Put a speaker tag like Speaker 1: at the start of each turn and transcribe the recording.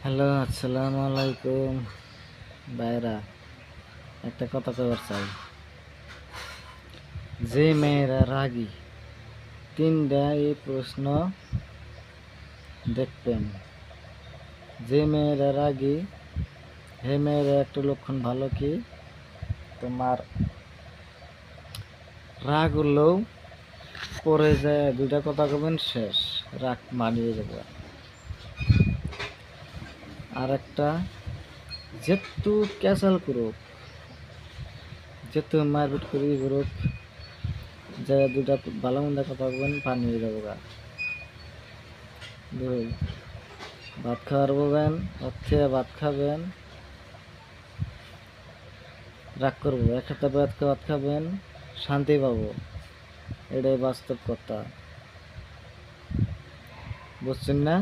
Speaker 1: Hello, আসসালামু আলাইকুম ভাইরা। একটা কথা কবার চাই, যে মেয়েরা রাগী তিনটা এই প্রশ্ন দেখবেন। যে মেয়েরা রাগী হে মেয়েরা একটা লক্ষণ ভালো কি, তোমার রাগ হলেও পরে যায় দুইটা কথা কবেন, শেষ, রাগ মানিয়ে যাবে। আর একটা, যেহেতু ক্যাসাল করুক, যেহেতু মারপিট করি করুক, যে দুটা ভালো মন্দ কথা বলবেন, পানি হয়ে যাবো গা। দুই, ভাত খাওয়ার বলবেন, হচ্ছে ভাত খাবেন, রাগ করবো, একসাথে ভাত খাবেন, শান্তি পাবো। এটাই বাস্তব কথা, বুঝছেন না?